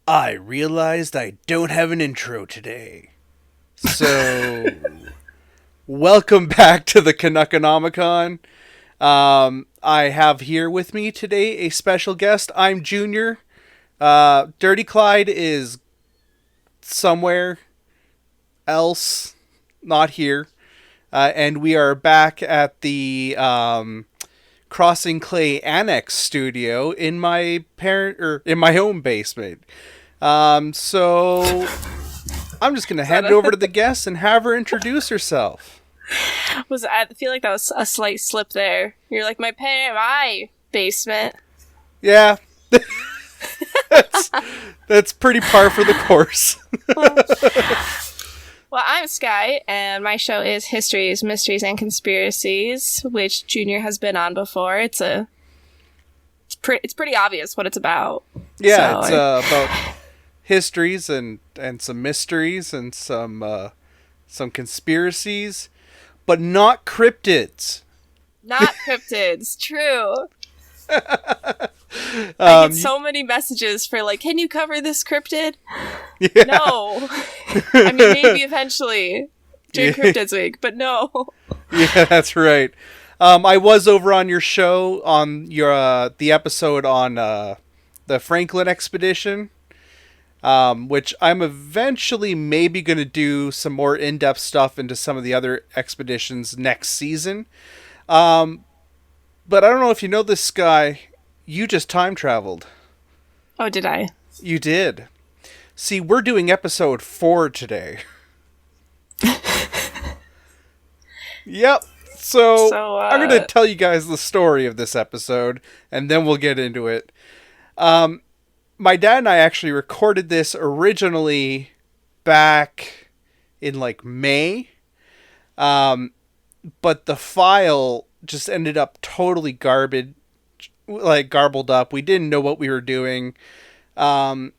I realized I don't have an intro today. So, welcome back to the Canuckonomicon. I have here with me today a special guest. I'm Junior. Dirty Clyde is somewhere else, not here. And we are back at the Crossing Clay Annex studio in my home basement. So I'm just gonna hand it over to the guest and have her introduce herself. I feel like that was a slight slip there. You're like my basement. Yeah, that's pretty par for the course. Well, I'm Skye, and my show is Histories, Mysteries, and Conspiracies, which Junior has been on before. It's pretty obvious what it's about. Yeah, it's about histories and some mysteries and some conspiracies, but not cryptids. Not cryptids, true. I get so many messages for like, can you cover this cryptid? Yeah. No. I mean, maybe eventually during Cryptids Week, but no. Yeah, that's right. I was over on your show on your the episode on the Franklin expedition, which I'm eventually maybe going to do some more in-depth stuff into some of the other expeditions next season. But I don't know if you know this guy. You just time traveled. Oh, did I? You did. See, we're doing episode 4 today. Yep. So I'm going to tell you guys the story of this episode, and then we'll get into it. My dad and I actually recorded this originally back in like May. But the file just ended up totally garbled up. We didn't know what we were doing. And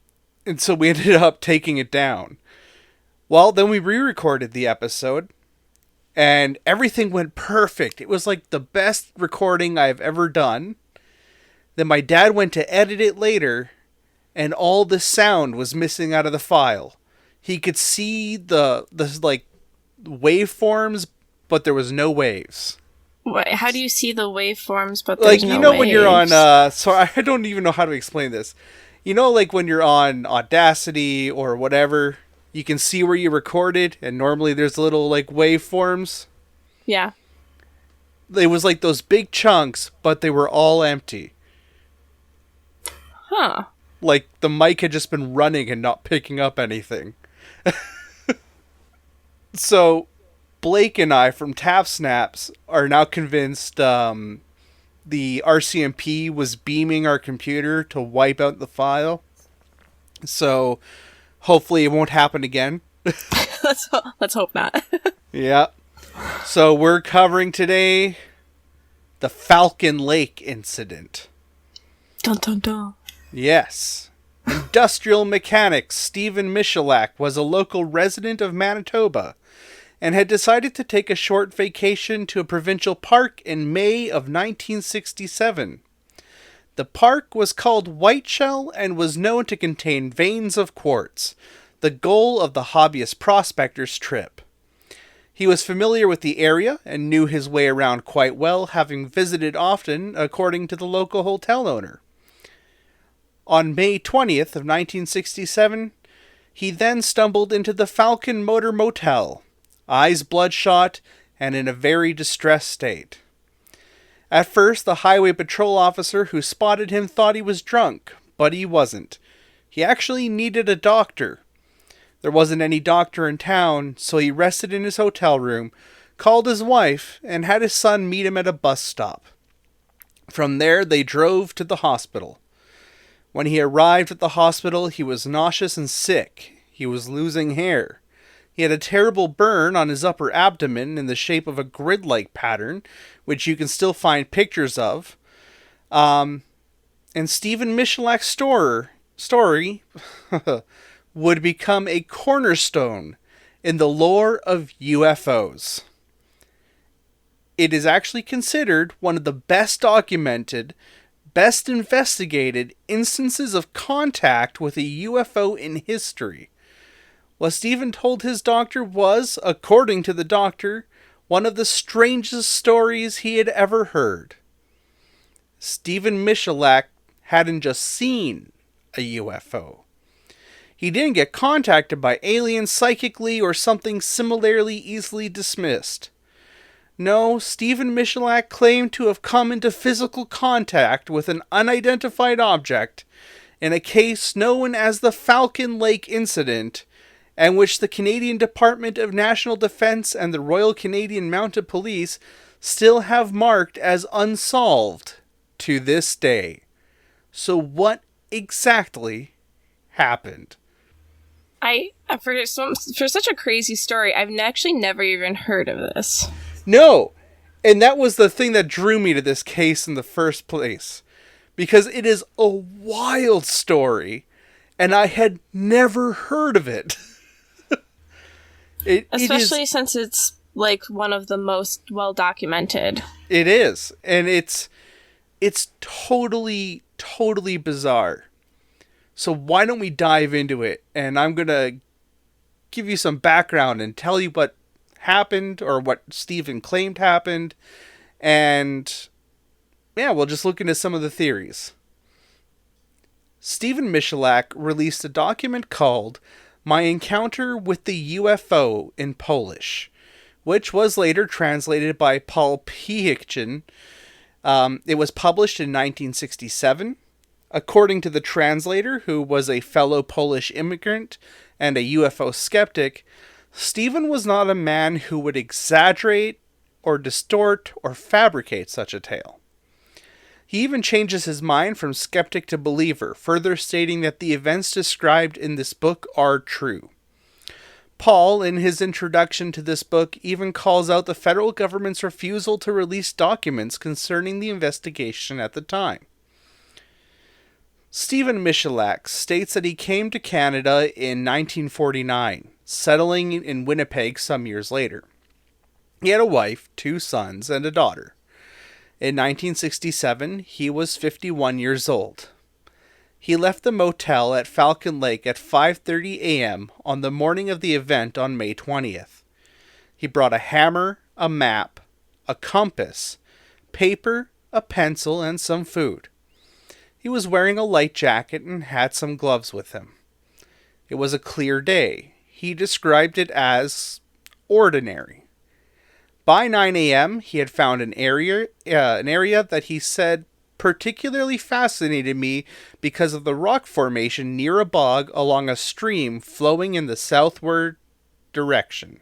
so we ended up taking it down. Well, then we re-recorded the episode and everything went perfect. It was like the best recording I've ever done. Then my dad went to edit it later and all the sound was missing out of the file. He could see the like waveforms, but there was no waves. Wait, how do you see the waveforms, but there's no waves? When you're on, so I don't even know how to explain this. You know, like when you're on Audacity or whatever, you can see where you recorded, and normally there's little, like, waveforms? Yeah. It was like those big chunks, but they were all empty. Huh. Like, the mic had just been running and not picking up anything. So Blake and I from Tap Snaps are now convinced the RCMP was beaming our computer to wipe out the file. So hopefully it won't happen again. Let's hope not. Yeah. So we're covering today the Falcon Lake Incident. Dun dun dun. Yes. Industrial mechanic Stefan Michalak was a local resident of Manitoba and had decided to take a short vacation to a provincial park in May of 1967. The park was called Whiteshell and was known to contain veins of quartz, the goal of the hobbyist prospector's trip. He was familiar with the area and knew his way around quite well, having visited often, according to the local hotel owner. On May 20th of 1967, he then stumbled into the Falcon Motor Motel, eyes bloodshot, and in a very distressed state. At first, the highway patrol officer who spotted him thought he was drunk, but he wasn't. He actually needed a doctor. There wasn't any doctor in town, so he rested in his hotel room, called his wife, and had his son meet him at a bus stop. From there, they drove to the hospital. When he arrived at the hospital, he was nauseous and sick. He was losing hair. He had a terrible burn on his upper abdomen in the shape of a grid-like pattern, which you can still find pictures of. And Stefan Michalak's story would become a cornerstone in the lore of UFOs. It is actually considered one of the best documented, best investigated instances of contact with a UFO in history. What Stephen told his doctor was, according to the doctor, one of the strangest stories he had ever heard. Stefan Michalak hadn't just seen a UFO. He didn't get contacted by aliens psychically or something similarly easily dismissed. No, Stefan Michalak claimed to have come into physical contact with an unidentified object in a case known as the Falcon Lake Incident, and which the Canadian Department of National Defence and the Royal Canadian Mounted Police still have marked as unsolved to this day. So what exactly happened? For such a crazy story, I've actually never even heard of this. No, and that was the thing that drew me to this case in the first place, because it is a wild story, and I had never heard of it. Especially since it's like one of the most well documented. It is, and it's totally bizarre. So why don't we dive into it, and I'm gonna give you some background and tell you what happened, or what Stephen claimed happened, and yeah, we'll just look into some of the theories. Stefan Michalak released a document called My Encounter with the UFO in Polish, which was later translated by Paul Piechkin. It was published in 1967. According to the translator, who was a fellow Polish immigrant and a UFO skeptic, Stephen was not a man who would exaggerate or distort or fabricate such a tale. He even changes his mind from skeptic to believer, further stating that the events described in this book are true. Paul, in his introduction to this book, even calls out the federal government's refusal to release documents concerning the investigation at the time. Stefan Michalak states that he came to Canada in 1949, settling in Winnipeg some years later. He had a wife, 2 sons, and a daughter. In 1967, he was 51 years old. He left the motel at Falcon Lake at 5:30 a.m. on the morning of the event on May 20th. He brought a hammer, a map, a compass, paper, a pencil, and some food. He was wearing a light jacket and had some gloves with him. It was a clear day. He described it as ordinary. By 9 a.m., he had found an area that he said particularly fascinated me because of the rock formation near a bog along a stream flowing in the southward direction.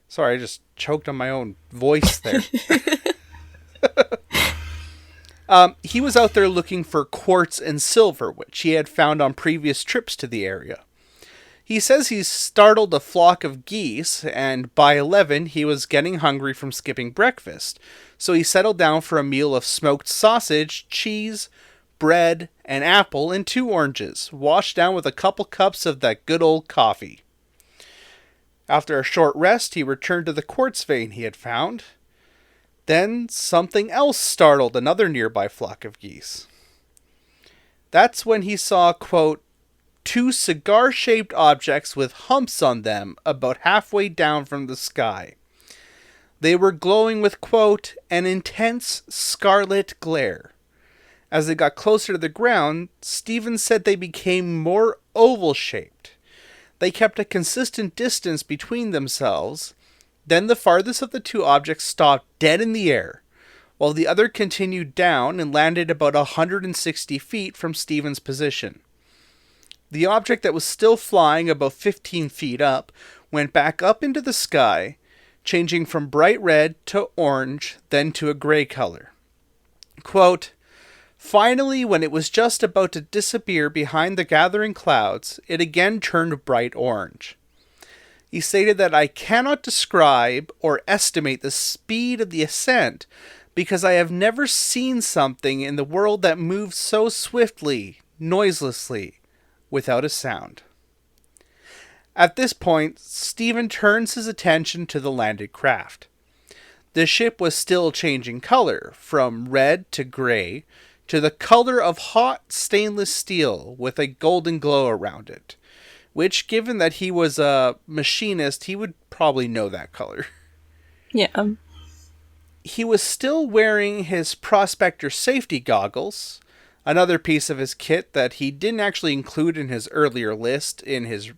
Sorry, I just choked on my own voice there. He was out there looking for quartz and silver, which he had found on previous trips to the area. He says he startled a flock of geese, and by 11 he was getting hungry from skipping breakfast, so he settled down for a meal of smoked sausage, cheese, bread, an apple, and 2 oranges, washed down with a couple cups of that good old coffee. After a short rest, he returned to the quartz vein he had found. Then something else startled another nearby flock of geese. That's when he saw, quote, 2 cigar-shaped objects with humps on them about halfway down from the sky. They were glowing with, quote, an intense scarlet glare. As they got closer to the ground, Stephen said they became more oval-shaped. They kept a consistent distance between themselves. Then the farthest of the 2 objects stopped dead in the air, while the other continued down and landed about 160 feet from Stephen's position. The object that was still flying about 15 feet up went back up into the sky, changing from bright red to orange, then to a gray color. Quote, finally, when it was just about to disappear behind the gathering clouds, it again turned bright orange. He stated that I cannot describe or estimate the speed of the ascent because I have never seen something in the world that moves so swiftly, noiselessly, without a sound. At this point, Stephen turns his attention to the landed craft. The ship was still changing color, from red to gray, to the color of hot stainless steel with a golden glow around it, which, given that he was a machinist, he would probably know that color. Yeah. He was still wearing his prospector safety goggles, another piece of his kit that he didn't actually include in his earlier list in his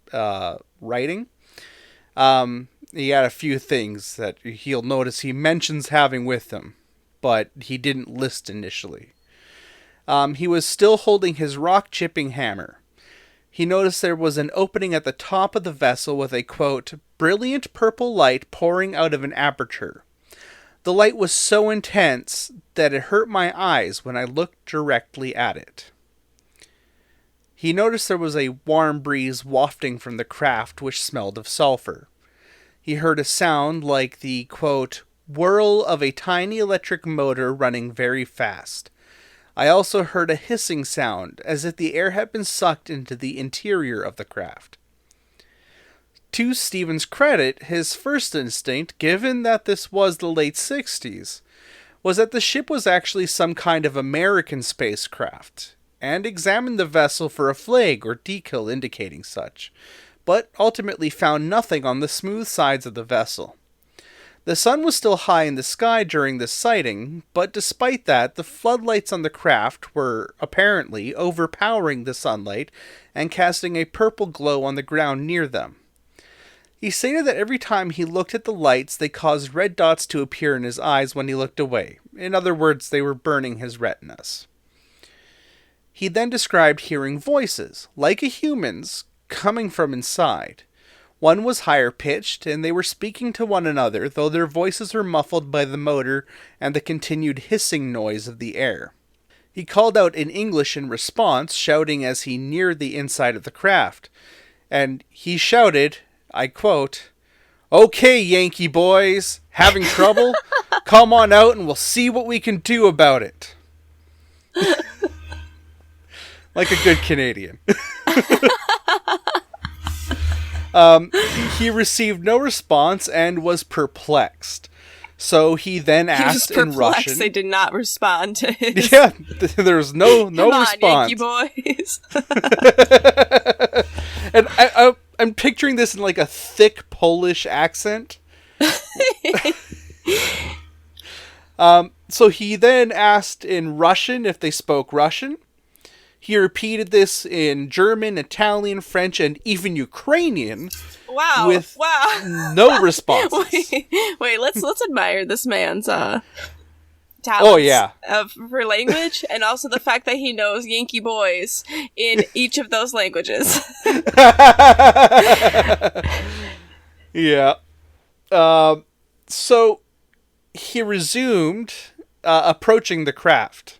writing. He had a few things that he'll notice he mentions having with him, but he didn't list initially. He was still holding his rock-chipping hammer. He noticed there was an opening at the top of the vessel with a, quote, brilliant purple light pouring out of an aperture. The light was so intense that it hurt my eyes when I looked directly at it. He noticed there was a warm breeze wafting from the craft which smelled of sulfur. He heard a sound like the, quote, whirl of a tiny electric motor running very fast. I also heard a hissing sound, as if the air had been sucked into the interior of the craft. To Stephen's credit, his first instinct, given that this was the late 60s, was that the ship was actually some kind of American spacecraft, and examined the vessel for a flag or decal indicating such, but ultimately found nothing on the smooth sides of the vessel. The sun was still high in the sky during this sighting, but despite that, the floodlights on the craft were apparently overpowering the sunlight and casting a purple glow on the ground near them. He stated that every time he looked at the lights, they caused red dots to appear in his eyes when he looked away. In other words, they were burning his retinas. He then described hearing voices, like a human's, coming from inside. One was higher pitched, and they were speaking to one another, though their voices were muffled by the motor and the continued hissing noise of the air. He called out in English in response, shouting as he neared the inside of the craft. And he shouted, I quote, "Okay, Yankee boys, having trouble? Come on out and we'll see what we can do about it." Like a good Canadian. He received no response and was perplexed. So he then asked in Russian. They did not respond to his... Yeah, there was no Come on, response. Yankee boys. And I'm picturing this in like a thick Polish accent. So he then asked in Russian if they spoke Russian. He repeated this in German, Italian, French, and even Ukrainian. Wow! With no responses. Wait. Let's admire this man's talents. Oh yeah, for language, and also the fact that he knows Yankee boys in each of those languages. Yeah. So he resumed approaching the craft.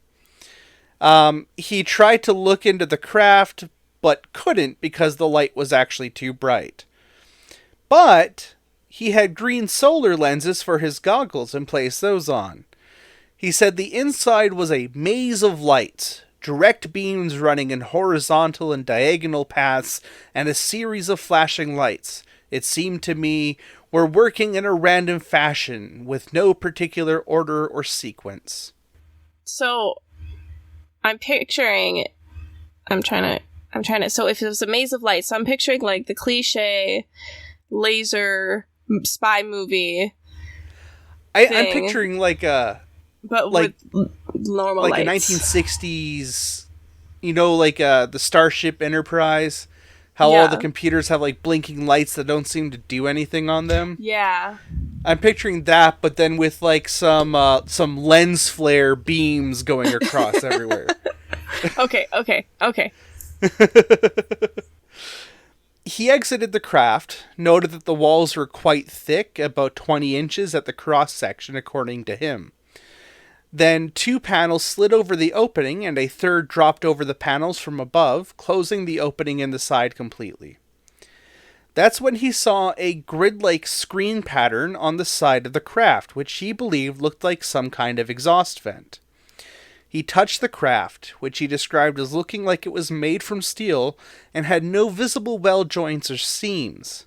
He tried to look into the craft, but couldn't because the light was actually too bright. But he had green solar lenses for his goggles and placed those on. He said the inside was a maze of lights, direct beams running in horizontal and diagonal paths, and a series of flashing lights. It seemed to me were working in a random fashion, with no particular order or sequence. So... I'm trying to, so if it was a maze of lights, so I'm picturing like the cliche laser spy movie. I'm picturing like but like, with normal like lights. a 1960s, like the Starship Enterprise, how all the computers have like blinking lights that don't seem to do anything on them. Yeah. I'm picturing that, but then with like some lens flare beams going across everywhere. Okay. He exited the craft, noted that the walls were quite thick, about 20 inches at the cross-section, according to him. Then 2 panels slid over the opening, and a third dropped over the panels from above, closing the opening in the side completely. That's when he saw a grid-like screen pattern on the side of the craft, which he believed looked like some kind of exhaust vent. He touched the craft, which he described as looking like it was made from steel and had no visible weld joints or seams.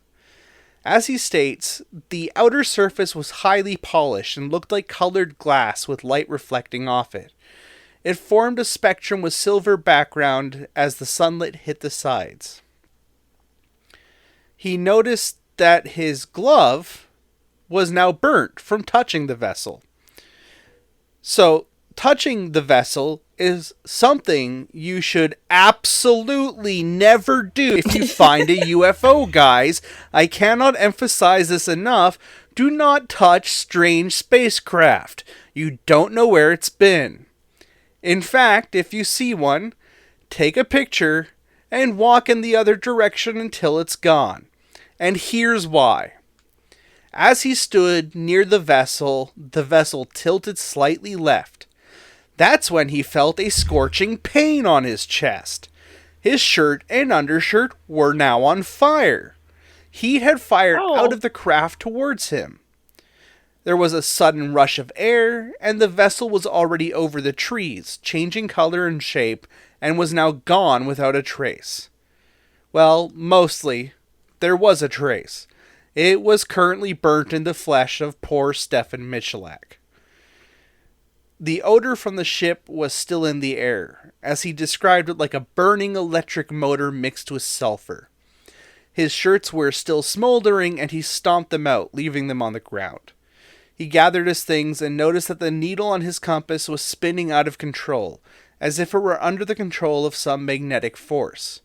As he states, the outer surface was highly polished and looked like colored glass with light reflecting off it. It formed a spectrum with silver background as the sunlight hit the sides. He noticed that his glove was now burnt from touching the vessel. So, touching the vessel is something you should absolutely never do if you find a UFO, guys. I cannot emphasize this enough. Do not touch strange spacecraft. You don't know where it's been. In fact, if you see one, take a picture and walk in the other direction until it's gone. And here's why. As he stood near the vessel tilted slightly left. That's when he felt a scorching pain on his chest. His shirt and undershirt were now on fire. Heat had fired out of the craft towards him. There was a sudden rush of air, and the vessel was already over the trees, changing color and shape, and was now gone without a trace. Well, mostly, there was a trace. It was currently burnt in the flesh of poor Stefan Michalak. The odor from the ship was still in the air, as he described it like a burning electric motor mixed with sulfur. His shirts were still smoldering, and he stomped them out, leaving them on the ground. He gathered his things and noticed that the needle on his compass was spinning out of control, as if it were under the control of some magnetic force.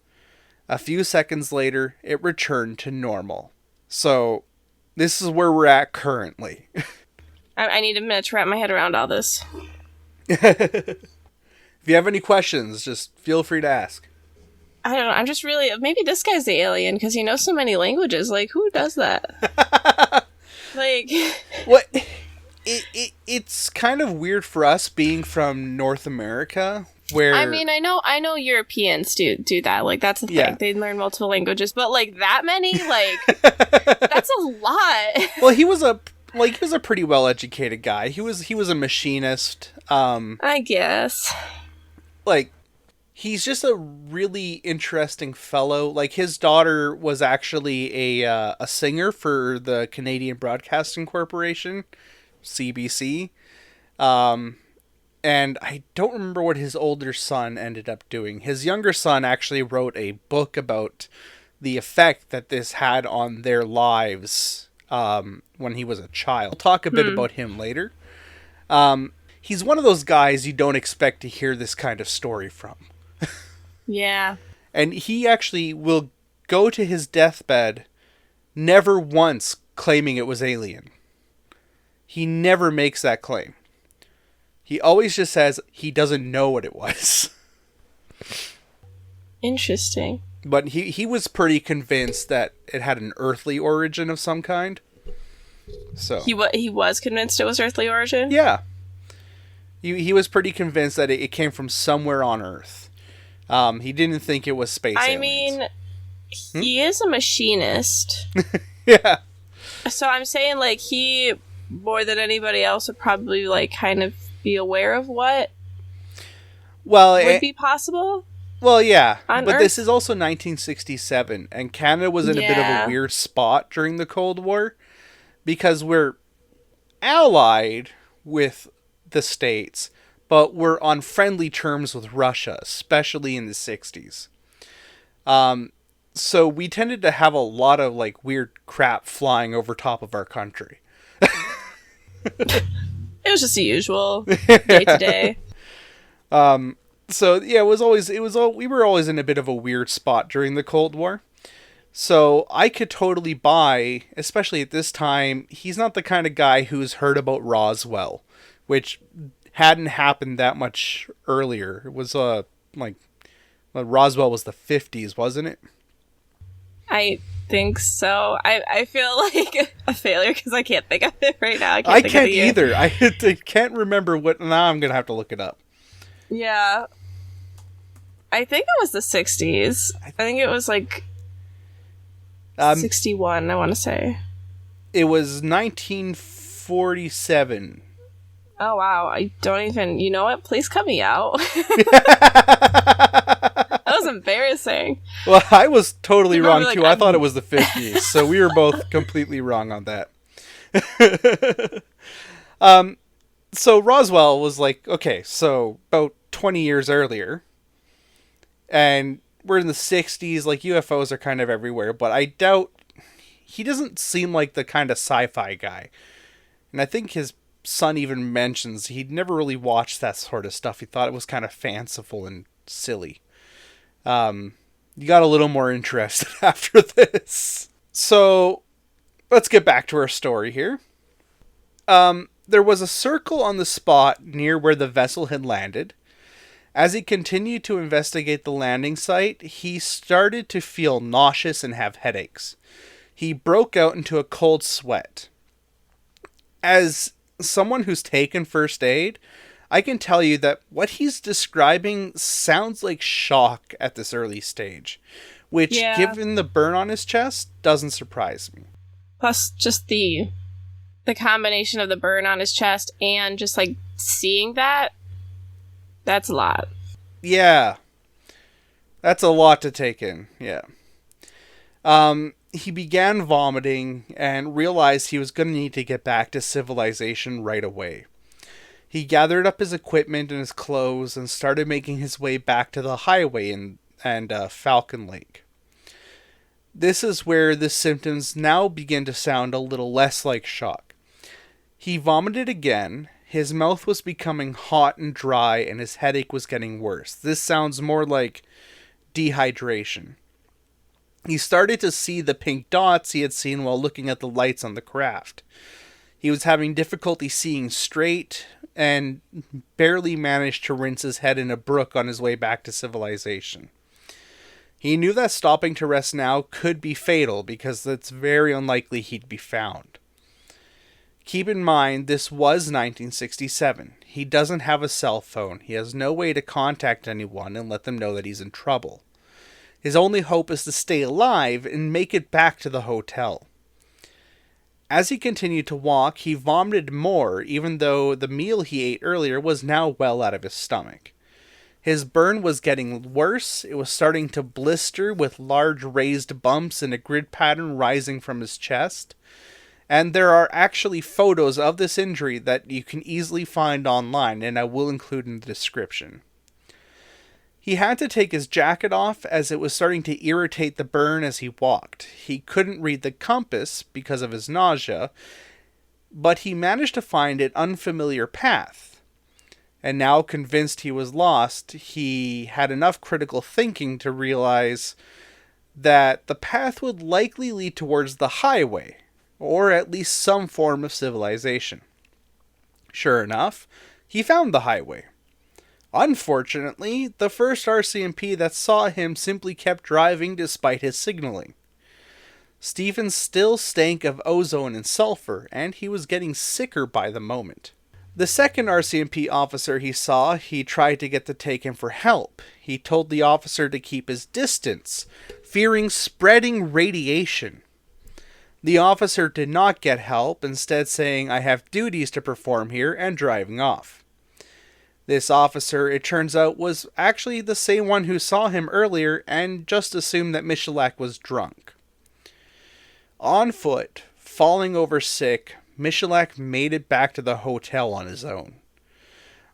A few seconds later, it returned to normal. So, this is where we're at currently. I need a minute to wrap my head around all this. If you have any questions, just feel free to ask. I don't know. I'm just really... Maybe this guy's the alien, because he knows so many languages. Like, who does that? Like... What? It's kind of weird for us being from North America, where... I mean, I know Europeans do that. Like, that's the thing. Yeah. They learn multiple languages. But, like, that many? Like, that's a lot. Well, he was a pretty well-educated guy. He was a machinist. I guess. Like, he's just a really interesting fellow. Like, his daughter was actually a singer for the Canadian Broadcasting Corporation, CBC. And I don't remember what his older son ended up doing. His younger son actually wrote a book about the effect that this had on their lives when he was a child. We'll talk a bit about him later. He's one of those guys you don't expect to hear this kind of story from. Yeah. And he actually will go to his deathbed never once claiming it was alien. He never makes that claim. He always just says he doesn't know what it was. Interesting. But he was pretty convinced that it had an earthly origin of some kind. So he was convinced it was earthly origin? Yeah. He was pretty convinced that it came from somewhere on Earth. He didn't think it was space aliens. Mean, he is a machinist. Yeah. So I'm saying, like, he, more than anybody else, would probably, like, kind of be aware of what would be possible. Well, yeah. But Earth? This is also 1967, and Canada was in a bit of a weird spot during the Cold War, because we're allied with the States, but we're on friendly terms with Russia, especially in the 60s. So we tended to have a lot of, like, weird crap flying over top of our country. It was just the usual day to day. So yeah, we were always in a bit of a weird spot during the Cold War. So I could totally buy, especially at this time, he's not the kind of guy who's heard about Roswell, which hadn't happened that much earlier. It was Roswell was the 50s, wasn't it? I think so. I feel like a failure because I can't think of it right now. I can't either. I can't remember what. Now I'm gonna have to look it up. Yeah, I think it was the 60s. I think it was like 61. I want to say it was 1947. Oh wow! I don't even. You know what? Please cut me out. That was embarrassing. Well, I was totally wrong too. I thought it was the 50s, so we were both completely wrong on that. So Roswell was like, okay, so about 20 years earlier. And we're in the 60s, like UFOs are kind of everywhere, but I doubt, he doesn't seem like the kind of sci-fi guy. And I think his son even mentions he'd never really watched that sort of stuff. He thought it was kind of fanciful and silly. You got a little more interested after this. So, let's get back to our story here. There was a circle on the spot near where the vessel had landed. As he continued to investigate the landing site, he started to feel nauseous and have headaches. He broke out into a cold sweat. As someone who's taken first aid, I can tell you that what he's describing sounds like shock at this early stage, which, given the burn on his chest, doesn't surprise me. Plus, just the combination of the burn on his chest and just, like, seeing that's a lot. Yeah. That's a lot to take in, yeah. He began vomiting and realized he was going to need to get back to civilization right away. He gathered up his equipment and his clothes and started making his way back to the highway and Falcon Lake. This is where the symptoms now begin to sound a little less like shock. He vomited again. His mouth was becoming hot and dry, and his headache was getting worse. This sounds more like dehydration. He started to see the pink dots he had seen while looking at the lights on the craft. He was having difficulty seeing straight, and barely managed to rinse his head in a brook on his way back to civilization. He knew that stopping to rest now could be fatal, because it's very unlikely he'd be found. Keep in mind, this was 1967. He doesn't have a cell phone. He has no way to contact anyone and let them know that he's in trouble. His only hope is to stay alive and make it back to the hotel. As he continued to walk, he vomited more, even though the meal he ate earlier was now well out of his stomach. His burn was getting worse. It was starting to blister with large raised bumps and a grid pattern rising from his chest. And there are actually photos of this injury that you can easily find online, and I will include in the description. He had to take his jacket off as it was starting to irritate the burn as he walked. He couldn't read the compass because of his nausea, but he managed to find an unfamiliar path. And now convinced he was lost, he had enough critical thinking to realize that the path would likely lead towards the highway, or at least some form of civilization. Sure enough, he found the highway. Unfortunately, the first RCMP that saw him simply kept driving despite his signaling. Stephen still stank of ozone and sulfur, and he was getting sicker by the moment. The second RCMP officer he saw, he tried to get to take him for help. He told the officer to keep his distance, fearing spreading radiation. The officer did not get help, instead saying, "I have duties to perform here," and driving off. This officer, it turns out, was actually the same one who saw him earlier and just assumed that Michalak was drunk. On foot, falling over sick, Michalak made it back to the hotel on his own.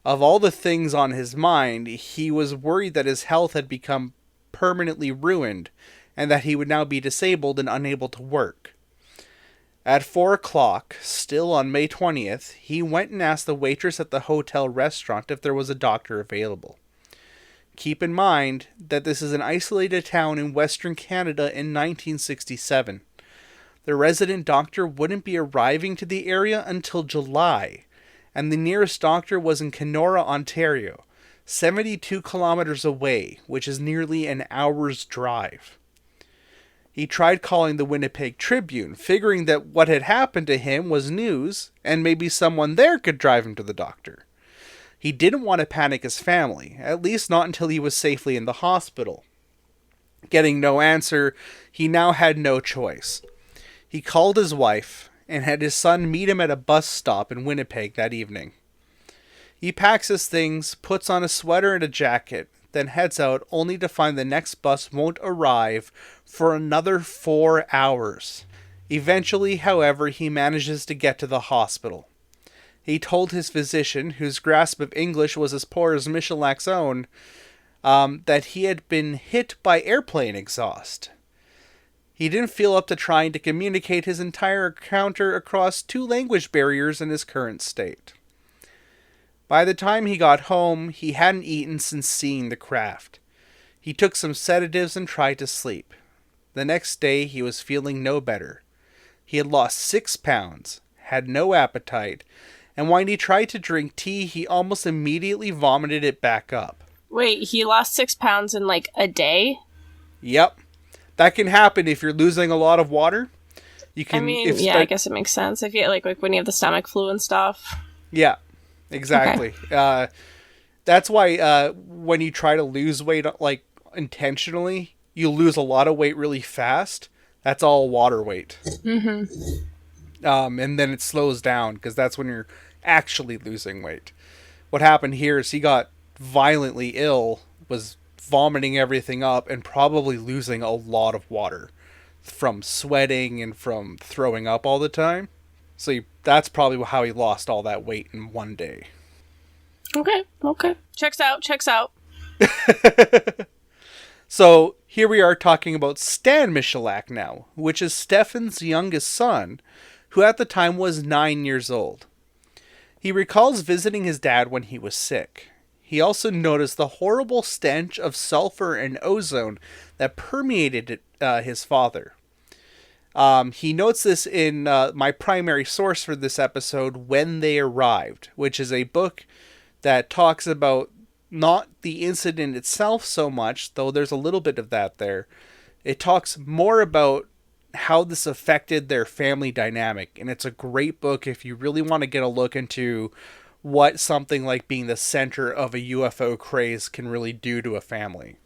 Of all the things on his mind, he was worried that his health had become permanently ruined and that he would now be disabled and unable to work. At 4 o'clock, still on May 20th, he went and asked the waitress at the hotel restaurant if there was a doctor available. Keep in mind that this is an isolated town in Western Canada in 1967. The resident doctor wouldn't be arriving to the area until July, and the nearest doctor was in Kenora, Ontario, 72 kilometers away, which is nearly an hour's drive. He tried calling the Winnipeg Tribune, figuring that what had happened to him was news, and maybe someone there could drive him to the doctor. He didn't want to panic his family, at least not until he was safely in the hospital. Getting no answer, he now had no choice. He called his wife, and had his son meet him at a bus stop in Winnipeg that evening. He packs his things, puts on a sweater and a jacket, then heads out only to find the next bus won't arrive for another 4 hours. Eventually, however, he manages to get to the hospital. He told his physician, whose grasp of English was as poor as Michalak's own, that he had been hit by airplane exhaust. He didn't feel up to trying to communicate his entire encounter across 2 language barriers in his current state. By the time he got home, he hadn't eaten since seeing the craft. He took some sedatives and tried to sleep. The next day, he was feeling no better. He had lost 6 pounds, had no appetite, and when he tried to drink tea, he almost immediately vomited it back up. Wait, he lost 6 pounds in like a day? Yep. That can happen if you're losing a lot of water. You can. I guess it makes sense. If you like when you have the stomach flu and stuff. Yeah, exactly. Okay. That's why when you try to lose weight like intentionally, you lose a lot of weight really fast. That's all water weight. Mm-hmm. And then it slows down because that's when you're actually losing weight. What happened here is he got violently ill, was vomiting everything up, and probably losing a lot of water from sweating and from throwing up all the time. So that's probably how he lost all that weight in one day. Okay. Checks out. So here we are talking about Stan Michalak now, which is Stefan's youngest son, who at the time was 9 years old. He recalls visiting his dad when he was sick. He also noticed the horrible stench of sulfur and ozone that permeated his father. He notes this in my primary source for this episode, When They Arrived, which is a book that talks about not the incident itself so much, though there's a little bit of that there. It talks more about how this affected their family dynamic, and it's a great book if you really want to get a look into what something like being the center of a UFO craze can really do to a family.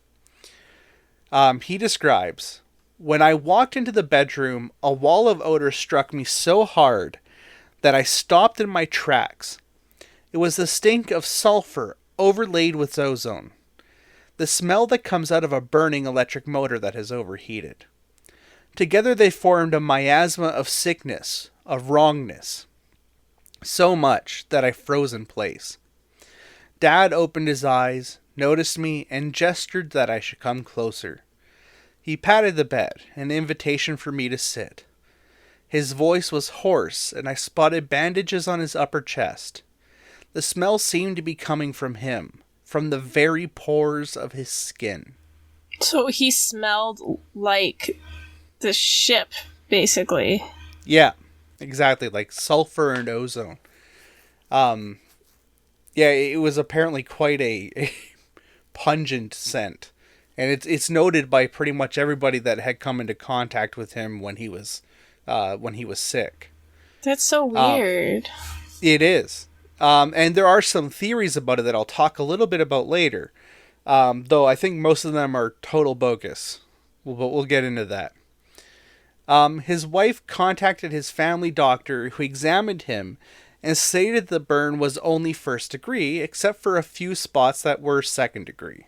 He describes, "When I walked into the bedroom, a wall of odor struck me so hard that I stopped in my tracks. It was the stink of sulfur overlaid with ozone. The smell that comes out of a burning electric motor that has overheated. Together they formed a miasma of sickness, of wrongness. So much that I froze in place. Dad opened his eyes, noticed me, and gestured that I should come closer. He patted the bed, an invitation for me to sit. His voice was hoarse, and I spotted bandages on his upper chest. The smell seemed to be coming from him, from the very pores of his skin." So he smelled like the ship, basically. Yeah. Exactly, like sulfur and ozone. Yeah, it was apparently quite a pungent scent, and it's noted by pretty much everybody that had come into contact with him when he was sick. That's so weird. It is, and there are some theories about it that I'll talk a little bit about later. Though I think most of them are total bogus. But we'll get into that. His wife contacted his family doctor, who examined him and stated the burn was only first degree, except for a few spots that were second degree.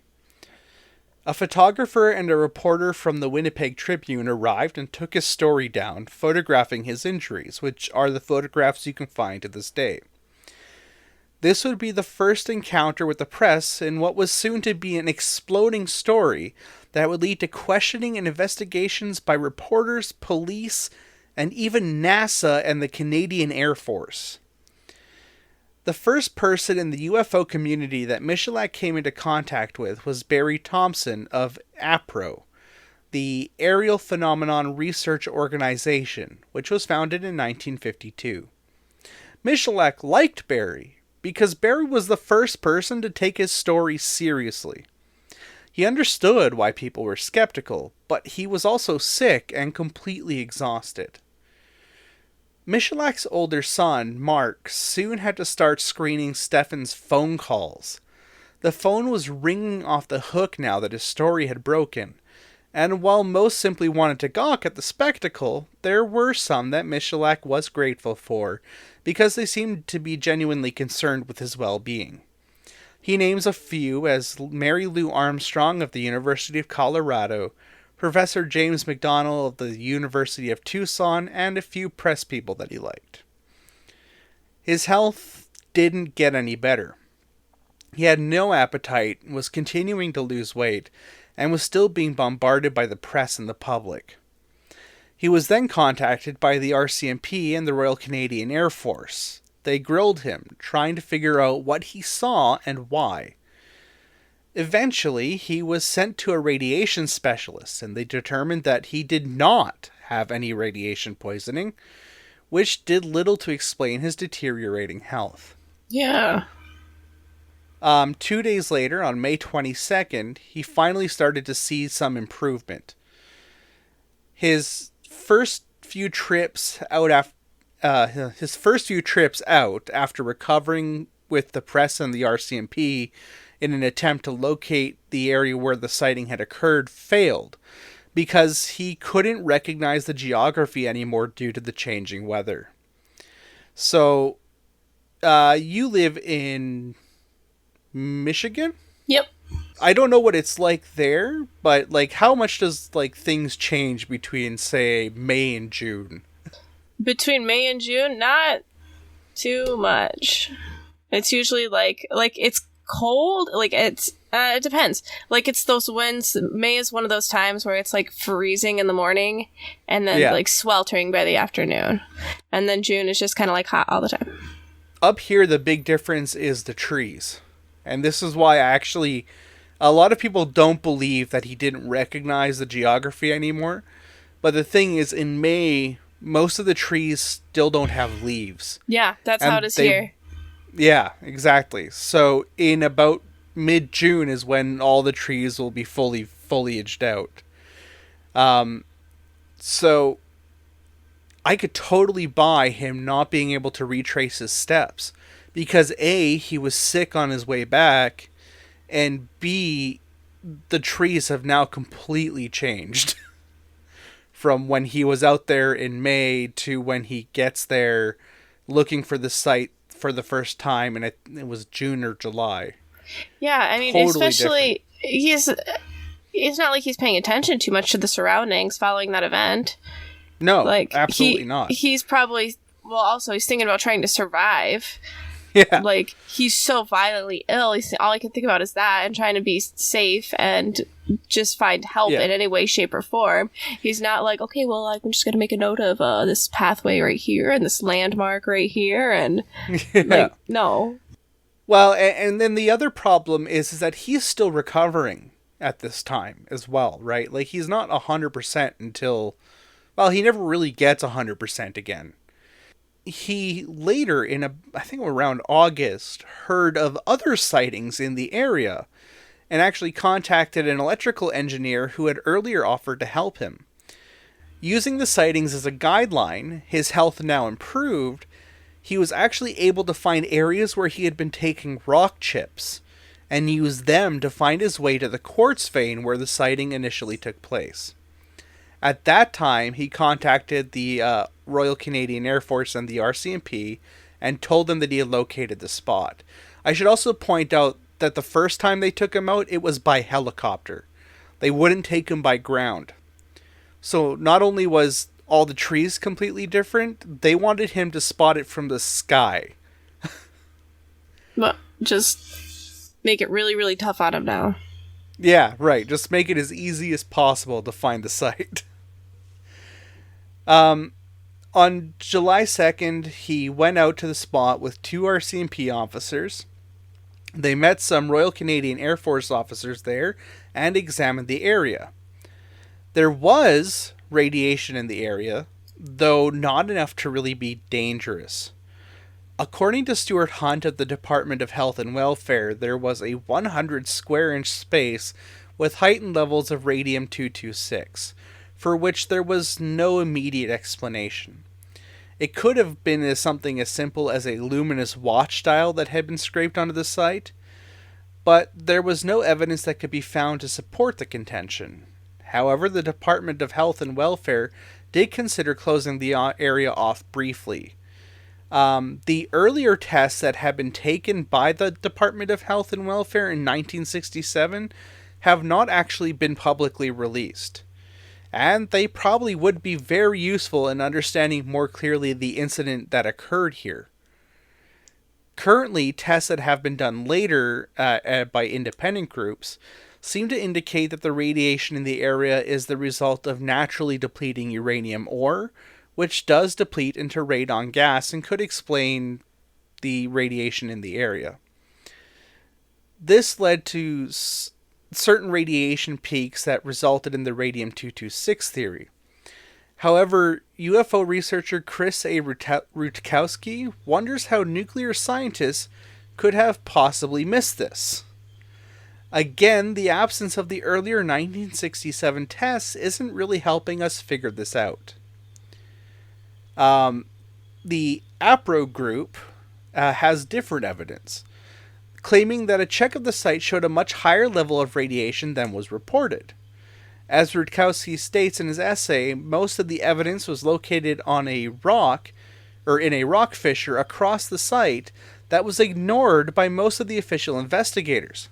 A photographer and a reporter from the Winnipeg Tribune arrived and took his story down, photographing his injuries, which are the photographs you can find to this day. This would be the first encounter with the press in what was soon to be an exploding story that would lead to questioning and investigations by reporters, police, and even NASA and the Canadian Air Force. The first person in the UFO community that Michalak came into contact with was Barry Thompson of APRO, the Aerial Phenomenon Research Organization, which was founded in 1952. Michalak liked Barry because Barry was the first person to take his story seriously. He understood why people were skeptical, but he was also sick and completely exhausted. Michalak's older son, Mark, soon had to start screening Stefan's phone calls. The phone was ringing off the hook now that his story had broken, and while most simply wanted to gawk at the spectacle, there were some that Michalak was grateful for, because they seemed to be genuinely concerned with his well-being. He names a few as Mary Lou Armstrong of the University of Colorado, Professor James McDonnell of the University of Tucson, and a few press people that he liked. His health didn't get any better. He had no appetite, was continuing to lose weight, and was still being bombarded by the press and the public. He was then contacted by the RCMP and the Royal Canadian Air Force. They grilled him, trying to figure out what he saw and why. Eventually, he was sent to a radiation specialist, and they determined that he did not have any radiation poisoning, which did little to explain his deteriorating health. Yeah. 2 days later, on May 22nd, he finally started to see some improvement. His first few trips out after recovering with the press and the RCMP in an attempt to locate the area where the sighting had occurred failed because he couldn't recognize the geography anymore due to the changing weather. So, you live in Michigan? Yep. I don't know what it's like there, but like how much does like things change between say May and June? Between May and June, not too much. It's usually like it's cold, like it depends. Like it's those winds. May is one of those times where it's like freezing in the morning and then like sweltering by the afternoon. And then June is just kind of like hot all the time. Up here the big difference is the trees. And this is why a lot of people don't believe that he didn't recognize the geography anymore. But the thing is, in May, most of the trees still don't have leaves. Yeah, that's how it is here. Yeah, exactly. So in about mid-June is when all the trees will be fully foliaged out. So I could totally buy him not being able to retrace his steps. Because A, he was sick on his way back, and B, the trees have now completely changed from when he was out there in May to when he gets there looking for the site for the first time, and it was June or July. Yeah, I mean, totally especially it's not like he's paying attention too much to the surroundings following that event. No, like, absolutely not. He's probably, well, also he's thinking about trying to survive. Yeah. Like, he's so violently ill. All I can think about is that and trying to be safe and just find help in any way, shape, or form. He's not like, okay, well, I'm just going to make a note of this pathway right here and this landmark right here. And, like, no. Well, and then the other problem is that he's still recovering at this time as well, right? Like, he's not 100% until, well, he never really gets 100% again. He later, I think around August, heard of other sightings in the area and actually contacted an electrical engineer who had earlier offered to help him. Using the sightings as a guideline, his health now improved, he was actually able to find areas where he had been taking rock chips and use them to find his way to the quartz vein where the sighting initially took place. At that time, he contacted the Royal Canadian Air Force and the RCMP and told them that he had located the spot. I should also point out that the first time they took him out, it was by helicopter. They wouldn't take him by ground. So not only was all the trees completely different, they wanted him to spot it from the sky. Well, just make it really, really tough on him now. Yeah, right. Just make it as easy as possible to find the site. On July 2nd, he went out to the spot with 2 RCMP officers. They met some Royal Canadian Air Force officers there and examined the area. There was radiation in the area, though not enough to really be dangerous. According to Stuart Hunt of the Department of Health and Welfare, there was a 100 square inch space with heightened levels of radium-226, for which there was no immediate explanation. It could have been something as simple as a luminous watch dial that had been scraped onto the site, but there was no evidence that could be found to support the contention. However, the Department of Health and Welfare did consider closing the area off briefly. The earlier tests that had been taken by the Department of Health and Welfare in 1967 have not actually been publicly released. And they probably would be very useful in understanding more clearly the incident that occurred here. Currently, tests that have been done later by independent groups seem to indicate that the radiation in the area is the result of naturally depleting uranium ore, which does deplete into radon gas and could explain the radiation in the area. This led to certain radiation peaks that resulted in the radium-226 theory. However, UFO researcher Chris A. Rutkowski wonders how nuclear scientists could have possibly missed this. Again, the absence of the earlier 1967 tests isn't really helping us figure this out. The APRO group has different evidence, claiming that a check of the site showed a much higher level of radiation than was reported. As Rutkowski states in his essay, most of the evidence was located on a rock, or in a rock fissure across the site that was ignored by most of the official investigators.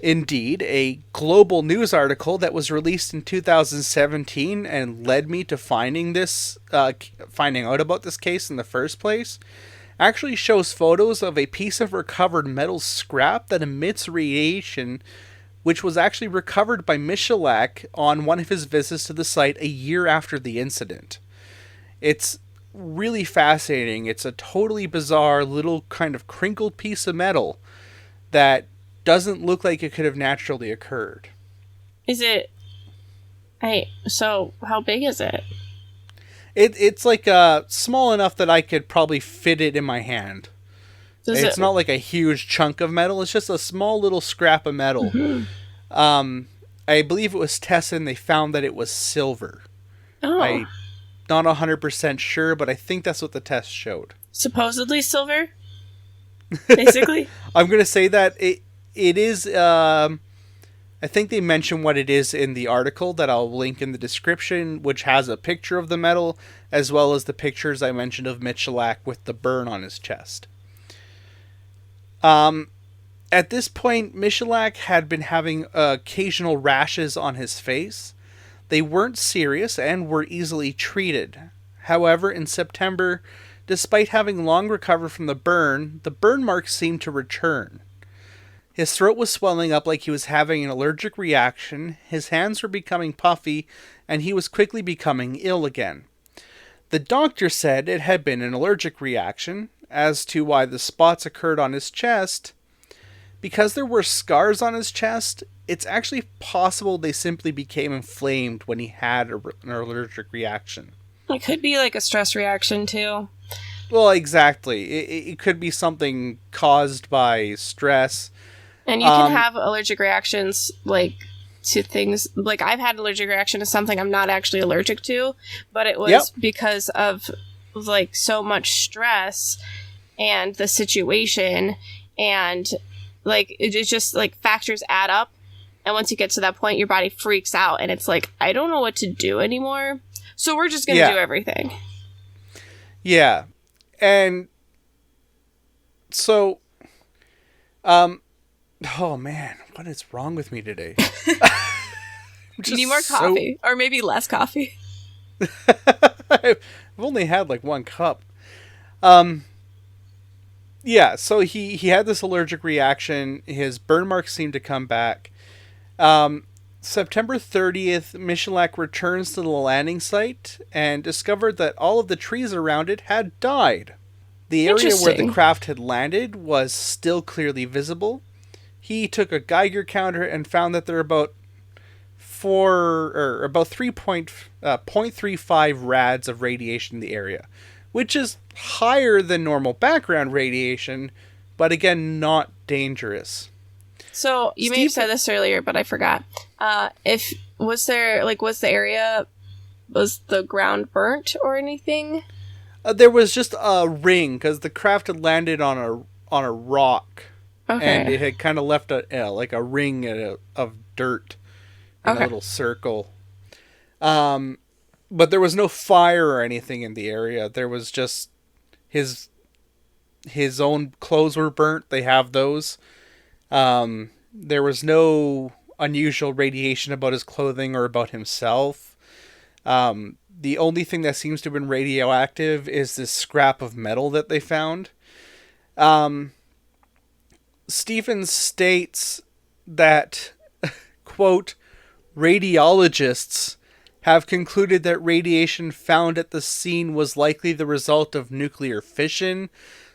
Indeed, a global news article that was released in 2017 and led me to finding out about this case in the first place, actually shows photos of a piece of recovered metal scrap that emits radiation, which was actually recovered by Michalak on one of his visits to the site a year after the incident. It's really fascinating. It's a totally bizarre little kind of crinkled piece of metal that doesn't look like it could have naturally occurred. Is it... so how big is it? It's like small enough that I could probably fit it in my hand. It's not like a huge chunk of metal. It's just a small little scrap of metal. Mm-hmm. I believe it was tested and they found that it was silver. Oh. I'm not 100% sure, but I think that's what the test showed. Supposedly silver? Basically? I'm going to say that it is... I think they mention what it is in the article that I'll link in the description, which has a picture of the metal, as well as the pictures I mentioned of Michalak with the burn on his chest. At this point, Michalak had been having occasional rashes on his face. They weren't serious and were easily treated. However, in September, despite having long recovered from the burn marks seemed to return. His throat was swelling up like he was having an allergic reaction, his hands were becoming puffy, and he was quickly becoming ill again. The doctor said it had been an allergic reaction. As to why the spots occurred on his chest, because there were scars on his chest, it's actually possible they simply became inflamed when he had an allergic reaction. It could be like a stress reaction too. Well, exactly. It could be something caused by stress. And you can have allergic reactions, like, to things, like, I've had an allergic reaction to something I'm not actually allergic to, but it was because of, like, so much stress and the situation, and, like, it just, like, factors add up, and once you get to that point, your body freaks out, and it's like, I don't know what to do anymore, so we're just gonna do everything. Yeah. And so, oh man, what is wrong with me today? You need more coffee, or maybe less coffee. I've only had like one cup. Yeah, so he had this allergic reaction. His burn marks seemed to come back. September 30th, Michalak returns to the landing site and discovered that all of the trees around it had died. The area where the craft had landed was still clearly visible. He took a Geiger counter and found that there are about 0.35 rads of radiation in the area, which is higher than normal background radiation, but again, not dangerous. So you may have said this earlier, but I forgot. Was the ground burnt or anything? There was just a ring because the craft had landed on a rock. Okay. And it had kind of left a ring of dirt in a little circle. But there was no fire or anything in the area. There was just his own clothes were burnt. They have those. There was no unusual radiation about his clothing or about himself. The only thing that seems to have been radioactive is this scrap of metal that they found. Stevens states that, quote, radiologists have concluded that radiation found at the scene was likely the result of nuclear fission,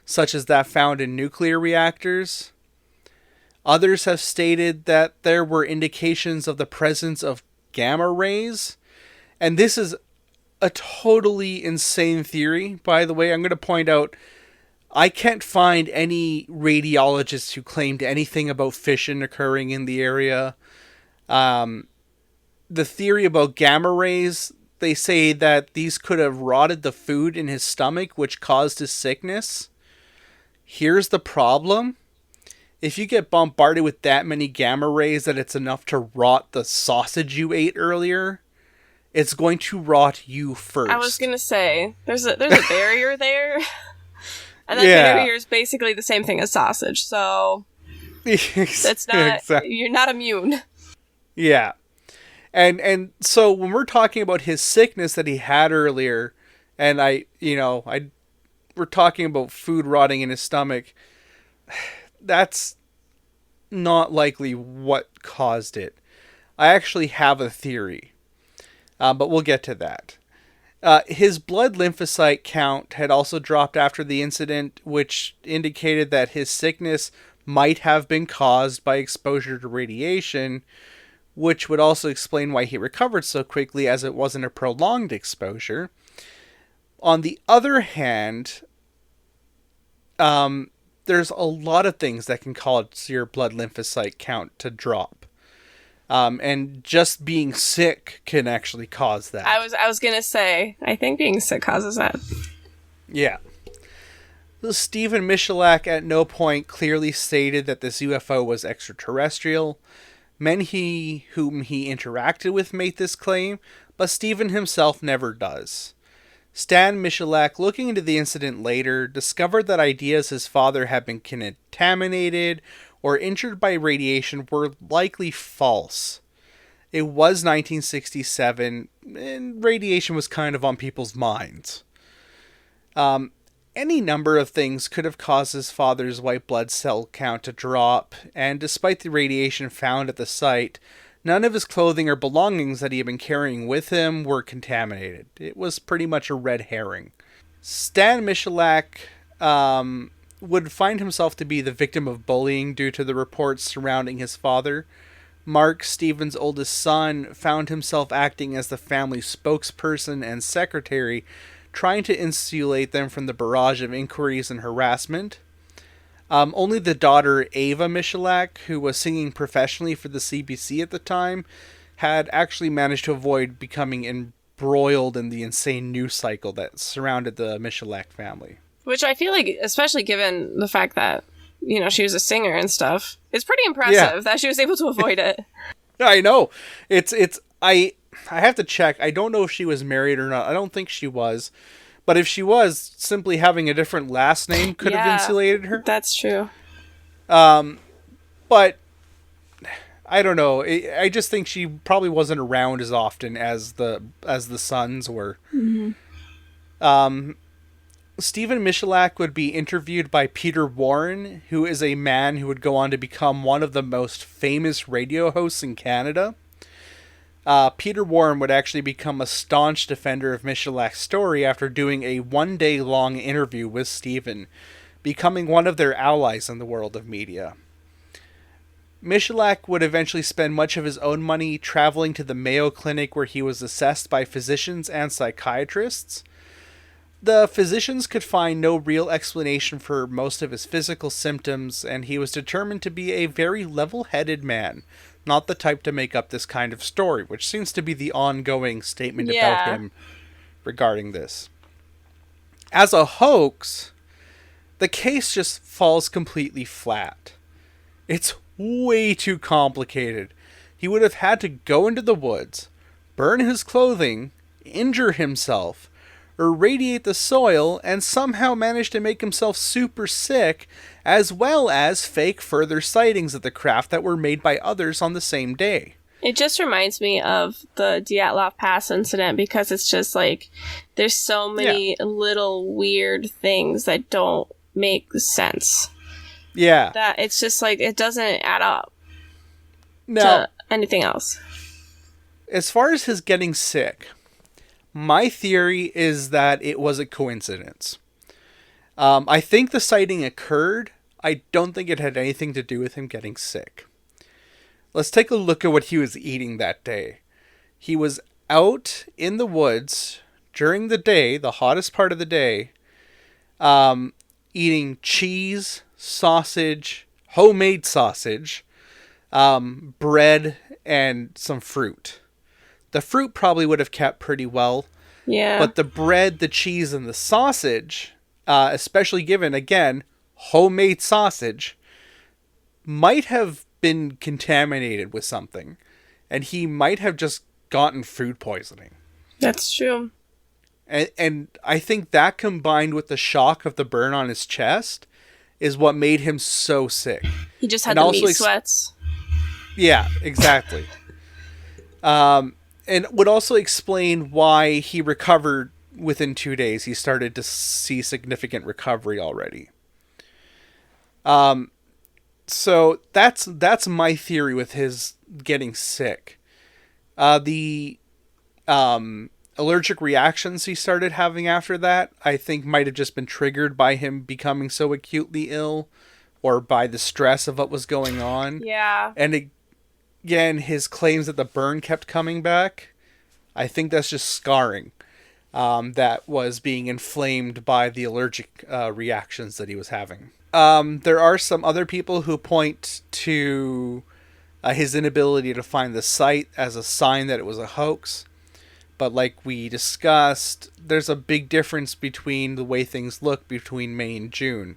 such as that found in nuclear reactors. Others have stated that there were indications of the presence of gamma rays. And this is a totally insane theory, by the way. I'm going to point out, I can't find any radiologists who claimed anything about fission occurring in the area. The theory about gamma rays, they say that these could have rotted the food in his stomach, which caused his sickness. Here's the problem. If you get bombarded with that many gamma rays that it's enough to rot the sausage you ate earlier, it's going to rot you first. I was going to say, there's a barrier there. And that barrier is basically the same thing as sausage, so that's not, exactly. You're not immune. Yeah. And so when we're talking about his sickness that he had earlier, and we're talking about food rotting in his stomach, that's not likely what caused it. I actually have a theory, but we'll get to that. His blood lymphocyte count had also dropped after the incident, which indicated that his sickness might have been caused by exposure to radiation, which would also explain why he recovered so quickly, as it wasn't a prolonged exposure. On the other hand, there's a lot of things that can cause your blood lymphocyte count to drop. And just being sick can actually cause that. I was going to say, I think being sick causes that. Yeah. Stefan Michalak at no point clearly stated that this UFO was extraterrestrial. Men whom he interacted with made this claim, but Stephen himself never does. Stan Michalak, looking into the incident later, discovered that ideas his father had been contaminated or injured by radiation were likely false. It was 1967, and radiation was kind of on people's minds. Any number of things could have caused his father's white blood cell count to drop, and despite the radiation found at the site, none of his clothing or belongings that he had been carrying with him were contaminated. It was pretty much a red herring. Stan Michalak would find himself to be the victim of bullying due to the reports surrounding his father. Mark, Stephen's oldest son, found himself acting as the family's spokesperson and secretary, trying to insulate them from the barrage of inquiries and harassment. Only the daughter, Ava Michalak, who was singing professionally for the CBC at the time, had actually managed to avoid becoming embroiled in the insane news cycle that surrounded the Michalak family. Which I feel like, especially given the fact that, she was a singer and stuff, it's pretty impressive that she was able to avoid it. I know. I have to check. I don't know if she was married or not. I don't think she was. But if she was, simply having a different last name could have insulated her. That's true. But I don't know. I just think she probably wasn't around as often as the sons were. Mm-hmm. Stephen Michalak would be interviewed by Peter Warren, who is a man who would go on to become one of the most famous radio hosts in Canada. Peter Warren would actually become a staunch defender of Michalak's story after doing a one-day-long interview with Stephen, becoming one of their allies in the world of media. Michalak would eventually spend much of his own money traveling to the Mayo Clinic, where he was assessed by physicians and psychiatrists. The physicians could find no real explanation for most of his physical symptoms, and he was determined to be a very level-headed man, not the type to make up this kind of story, which seems to be the ongoing statement about him regarding this. As a hoax, the case just falls completely flat. It's way too complicated. He would have had to go into the woods, burn his clothing, injure himself, irradiate the soil, and somehow manage to make himself super sick, as well as fake further sightings of the craft that were made by others on the same day. It just reminds me of the Dyatlov Pass incident, because it's just like, there's so many little weird things that don't make sense. Yeah. That it's just like, it doesn't add up Now, to anything else. as far as his getting sick, my theory is that it was a coincidence. I think the sighting occurred. I don't think it had anything to do with him getting sick. Let's take a look at what he was eating that day. He was out in the woods during the day, the hottest part of the day, eating cheese, sausage, homemade sausage, bread, and some fruit. The fruit probably would have kept pretty well. Yeah. But the bread, the cheese, and the sausage, especially given, again, homemade sausage, might have been contaminated with something. And he might have just gotten food poisoning. That's true. And I think that combined with the shock of the burn on his chest is what made him so sick. He just had the meat sweats. Yeah, exactly. And would also explain why he recovered within 2 days. He started to see significant recovery already. So that's my theory with his getting sick. The allergic reactions he started having after that, I think might have just been triggered by him becoming so acutely ill or by the stress of what was going on. Yeah. And again, his claims that the burn kept coming back, I think that's just scarring that was being inflamed by the allergic reactions that he was having. There are some other people who point to his inability to find the site as a sign that it was a hoax. But like we discussed, there's a big difference between the way things look between May and June.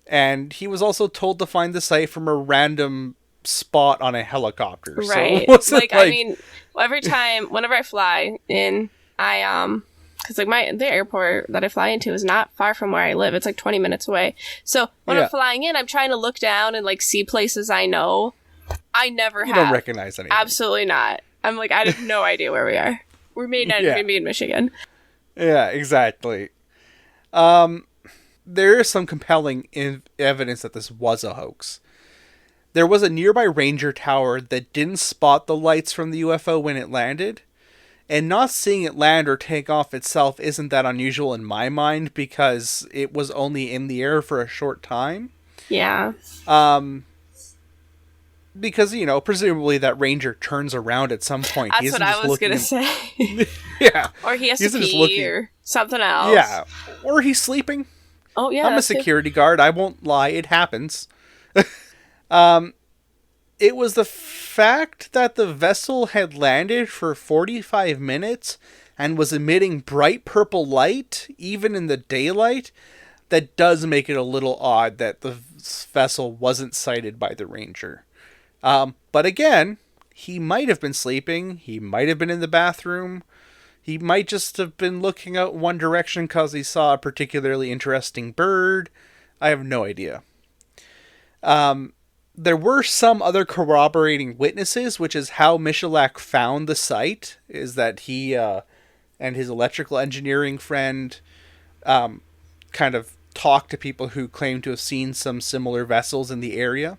And he was also told to find the site from a random spot on a helicopter. Right. So I mean, whenever I fly in, because like the airport that I fly into is not far from where I live. It's like 20 minutes away. So when I'm flying in, I'm trying to look down and like see places I know. I never have. You don't recognize anything. Absolutely not. I'm like, I have no idea where we are. We're made in Michigan. Yeah, exactly. There is some compelling evidence that this was a hoax. There was a nearby ranger tower that didn't spot the lights from the UFO when it landed. And not seeing it land or take off itself isn't that unusual in my mind because it was only in the air for a short time. Yeah. Because, presumably that ranger turns around at some point. That's what I was going to say. Yeah. Or he has to pee or something else. Yeah. Or he's sleeping. Oh, yeah. I'm a security guard. I won't lie. It happens. It was the fact that the vessel had landed for 45 minutes and was emitting bright purple light, even in the daylight, that does make it a little odd that the vessel wasn't sighted by the ranger. But again, he might have been sleeping. He might have been in the bathroom. He might just have been looking out one direction because he saw a particularly interesting bird. I have no idea. There were some other corroborating witnesses, which is how Michalak found the site, is that he and his electrical engineering friend kind of talked to people who claimed to have seen some similar vessels in the area.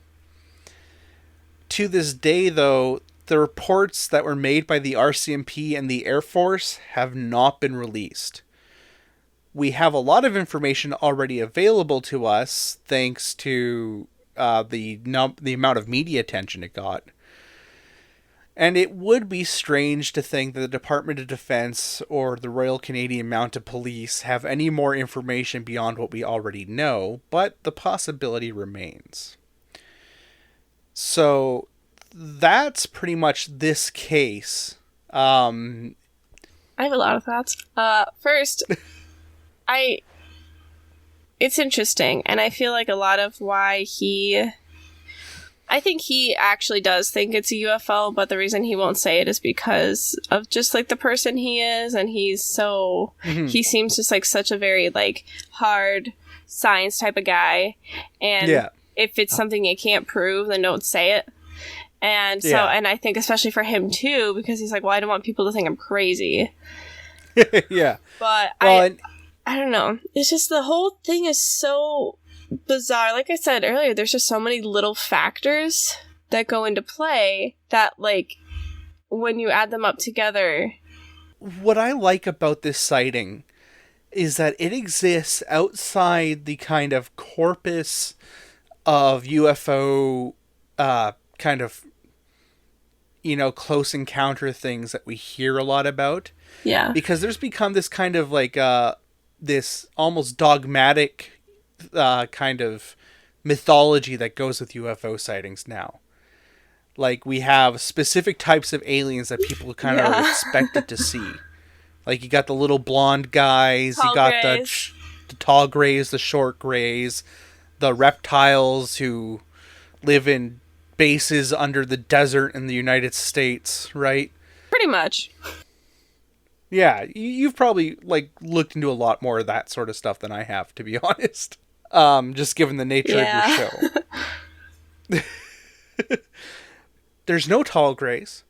To this day, though, the reports that were made by the RCMP and the Air Force have not been released. We have a lot of information already available to us thanks to the amount of media attention it got. And it would be strange to think that the Department of Defense or the Royal Canadian Mounted Police have any more information beyond what we already know, but the possibility remains. So that's pretty much this case. I have a lot of thoughts. First, it's interesting, and I feel like a lot of why I think he actually does think it's a UFO, but the reason he won't say it is because of just like the person he is, and he seems just like such a very like hard science type of guy, and if it's something you can't prove, then don't say it. And so, and I think especially for him too, because he's like, well, I don't want people to think I'm crazy. Yeah. But I don't know. It's just the whole thing is so bizarre. Like I said earlier, there's just so many little factors that go into play that, like, when you add them up together. What I like about this sighting is that it exists outside the kind of corpus of UFO kind of, close encounter things that we hear a lot about. Yeah. Because there's become this kind of like this almost dogmatic kind of mythology that goes with UFO sightings now. Like, we have specific types of aliens that people kind of are expected to see. Like, you got the little blonde guys, Tall you got grays. the tall grays, the short grays, the reptiles who live in bases under the desert in the United States, right? Pretty much. Yeah, you've probably, like, looked into a lot more of that sort of stuff than I have, to be honest. Just given the nature of your show. There's no tall grays.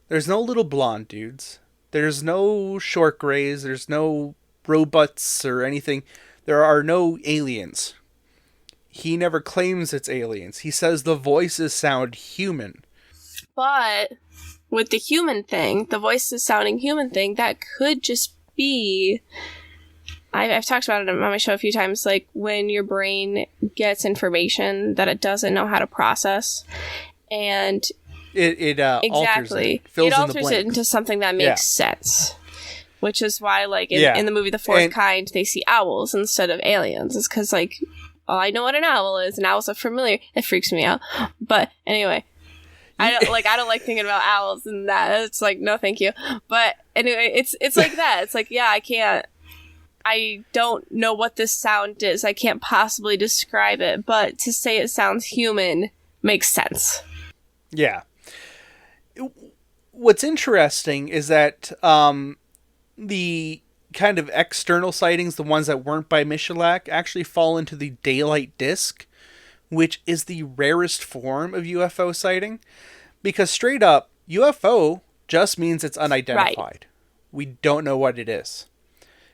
There's no little blonde dudes. There's no short grays. There's no robots or anything. There are no aliens. He never claims it's aliens. He says the voices sound human. But with the human thing, the voices sounding human thing, that could just be... I've talked about it on my show a few times, like when your brain gets information that it doesn't know how to process, and it exactly alters it into something that makes sense. Which is why, like, in the movie The Fourth Kind, they see owls instead of aliens. It's because, like, well, I know what an owl is, and owls are familiar. It freaks me out. But anyway, I don't like thinking about owls and that. It's like, no, thank you. But anyway, it's like that. It's like, yeah, I don't know what this sound is. I can't possibly describe it, but to say it sounds human makes sense. Yeah. What's interesting is that the kind of external sightings, the ones that weren't by Michalak, actually fall into the daylight disk, which is the rarest form of UFO sighting. Because straight up, UFO just means it's unidentified. Right. We don't know what it is.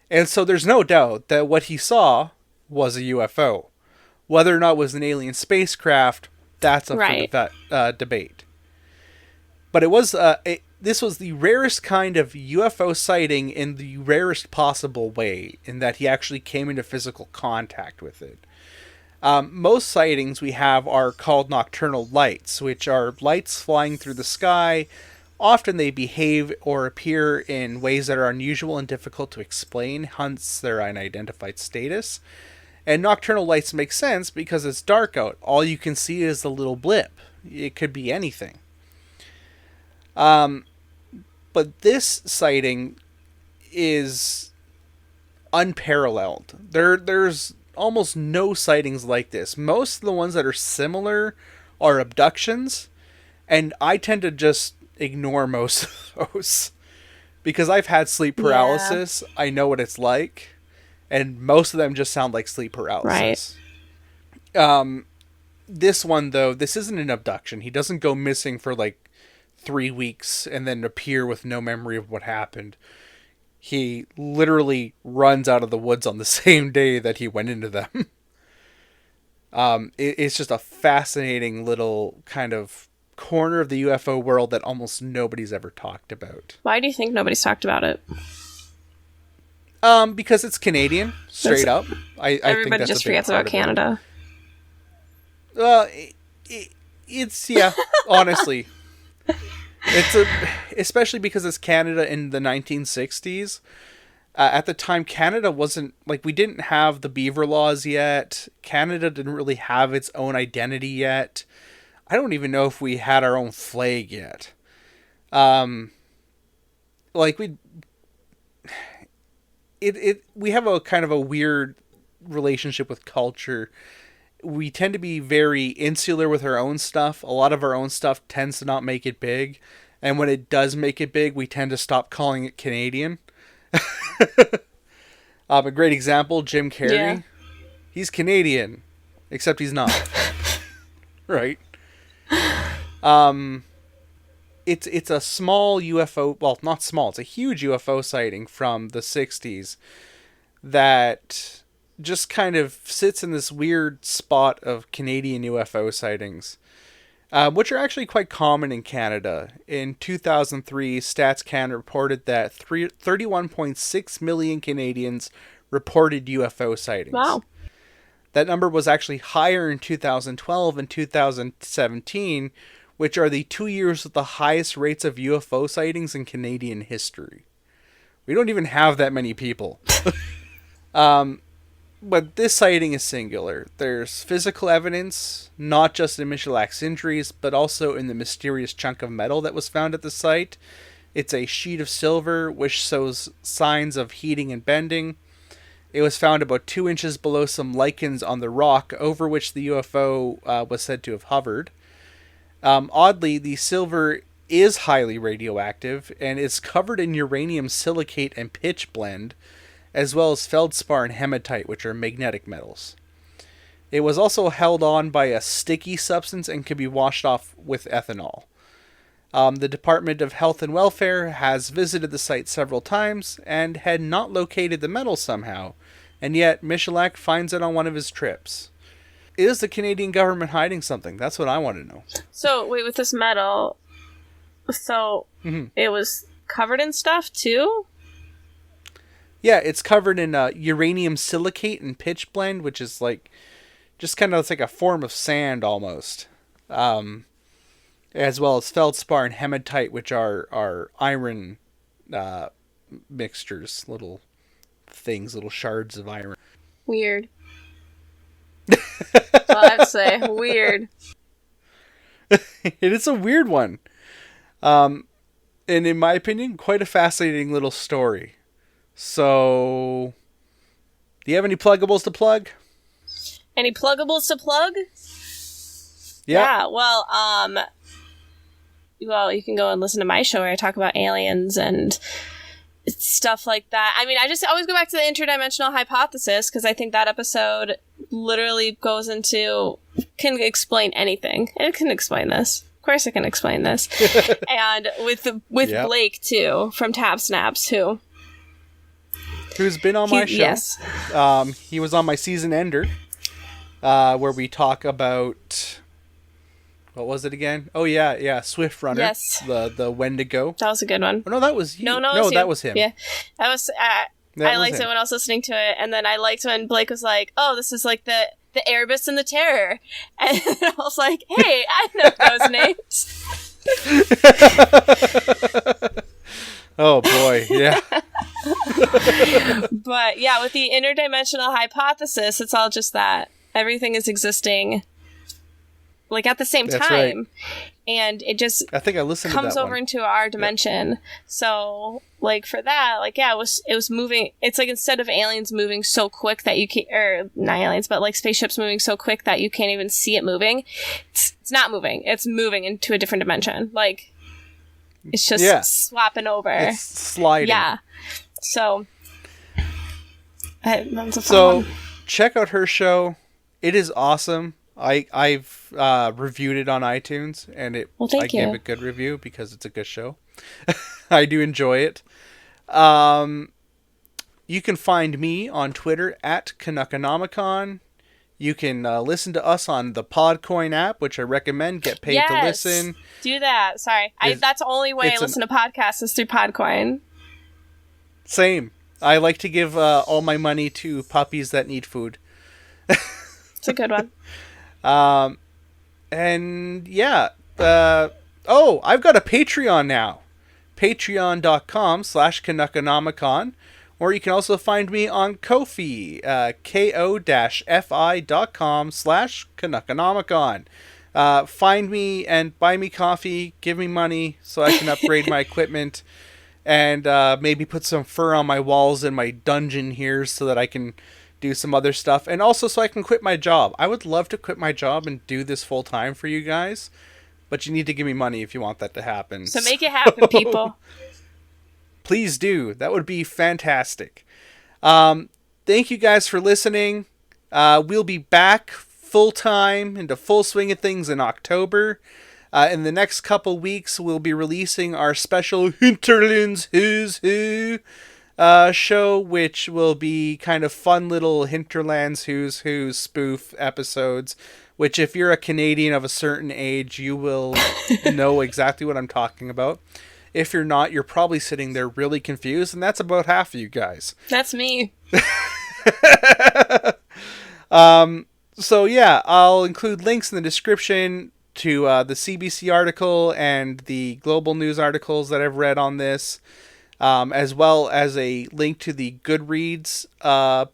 And so there's no doubt that what he saw was a UFO. Whether or not it was an alien spacecraft, that's up for debate. But it was this was the rarest kind of UFO sighting in the rarest possible way, in that he actually came into physical contact with it. Most sightings we have are called nocturnal lights, which are lights flying through the sky. Often they behave or appear in ways that are unusual and difficult to explain, hence their unidentified status. And nocturnal lights make sense because it's dark out. All you can see is the little blip. It could be anything. But this sighting is unparalleled. There's almost no sightings like this. Most of the ones that are similar are abductions, and I tend to just ignore most of those because I've had sleep paralysis. Yeah. I know what it's like, and most of them just sound like sleep paralysis. Right. This one, though, this isn't an abduction. He doesn't go missing for like 3 weeks and then appear with no memory of what happened. He literally runs out of the woods on the same day that he went into them. It's just a fascinating little kind of corner of the UFO world that almost nobody's ever talked about. Why do you think nobody's talked about it? Because it's Canadian, straight up. I think that's just forgets about Canada. It's honestly. Especially because it's Canada in the 1960s. At the time, Canada wasn't, like, we didn't have the beaver laws yet. Canada didn't really have its own identity yet. I don't even know if we had our own flag yet. We have a kind of a weird relationship with culture. We tend to be very insular with our own stuff. A lot of our own stuff tends to not make it big. And when it does make it big, we tend to stop calling it Canadian. A great example, Jim Carrey. Yeah. He's Canadian, except he's not. Right? It's a small UFO, well, not small, it's a huge UFO sighting from the 60s that just kind of sits in this weird spot of Canadian UFO sightings, which are actually quite common in Canada. In 2003, Stats Canada reported that 31.6 million Canadians reported UFO sightings. Wow. That number was actually higher in 2012 and 2017, which are the 2 years with the highest rates of UFO sightings in Canadian history. We don't even have that many people. But this sighting is singular. There's physical evidence, not just in Michalak's injuries, but also in the mysterious chunk of metal that was found at the site. It's a sheet of silver, which shows signs of heating and bending. It was found about 2 inches below some lichens on the rock over which the UFO was said to have hovered. Oddly, the silver is highly radioactive and is covered in uranium silicate and pitch blend, as well as feldspar and hematite, which are magnetic metals. It was also held on by a sticky substance and can be washed off with ethanol. The Department of Health and Welfare has visited the site several times and had not located the metal somehow, and yet Michalak finds it on one of his trips. Is the Canadian government hiding something? That's what I want to know. So, wait, with this metal, It was covered in stuff too? Yeah, it's covered in uranium silicate and pitch blend, which is like, just kind of like a form of sand almost. As well as feldspar and hematite, which are iron mixtures, little things, little shards of iron. Weird. Well, I have to say, weird. It is a weird one. And in my opinion, quite a fascinating little story. So, do you have any pluggables to plug? Any pluggables to plug? Yeah. Yeah, well, you can go and listen to my show where I talk about aliens and stuff like that. I mean, I just always go back to the interdimensional hypothesis because I think that episode literally goes into, can explain anything. It can explain this. Of course it can explain this. And with yep. Blake, too, from Tab Snaps, who's been on my show. Yes. He was on my season ender, where we talk about... What was it again? Oh, yeah, Swift Runner. Yes. The Wendigo. That was a good one. Oh, no, that was you. No, that was him. Yeah. That was... I liked it when I was listening to it, and then I liked when Blake was like, oh, this is like the Erebus and the Terror. And I was like, hey, I know those names. Oh, boy, yeah. But, yeah, with the interdimensional hypothesis, it's all just that. Everything is existing... like at the same That's time, right. And it just I think I listened comes to that over one. into our dimension. Yep. So like for that, like yeah, it was moving. It's like instead of aliens moving so quick that you can't, or not aliens, but like spaceships moving so quick that you can't even see it moving. It's not moving. It's moving into a different dimension. Like it's just swapping over. It's sliding. Yeah. So that's a fun one. Check out her show. It is awesome. I've reviewed it on iTunes, and I gave a good review because it's a good show. I do enjoy it. You can find me on Twitter at Canuckonomicon. You can listen to us on the Podcoin app, which I recommend. Get paid to listen. Do that. Sorry. That's the only way I listen to podcasts is through Podcoin. Same. I like to give all my money to puppies that need food. It's a good one. And yeah, I've got a Patreon now, patreon.com/Canuckonomicon, or you can also find me on Ko-fi, ko-fi.com/Canuckonomicon. Find me and buy me coffee, give me money so I can upgrade my equipment, and maybe put some fur on my walls in my dungeon here so that I can do some other stuff, and also so I can quit my job. I would love to quit my job and do this full time for you guys, but you need to give me money if you want that to happen. So make it happen, people. Please do. That would be fantastic. Thank you guys for listening. We'll be back full time into full swing of things in October. In the next couple weeks, we'll be releasing our special Hinterlands Who's Who. show, which will be kind of fun little Hinterlands Who's Who spoof episodes, which if you're a Canadian of a certain age, you will know exactly what I'm talking about. If you're not, you're probably sitting there really confused, and that's about half of you guys. That's me. So yeah, I'll include links in the description to the CBC article and the Global News articles that I've read on this, as well as a link to the Goodreads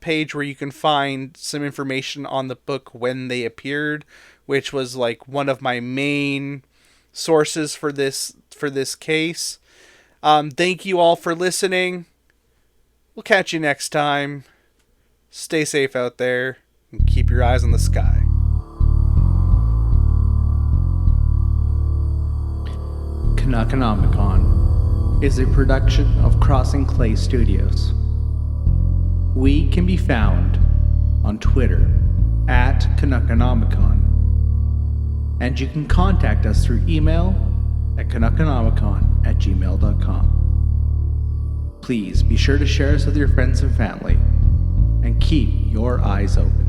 page where you can find some information on the book when they appeared, which was like one of my main sources for this case. Thank you all for listening. We'll catch you next time. Stay safe out there and keep your eyes on the sky. Canuckonomicon is a production of Crossing Clay Studios. We can be found on Twitter at Canuckonomicon, and you can contact us through email at canuckonomicon@gmail.com. Please be sure to share us with your friends and family, and keep your eyes open.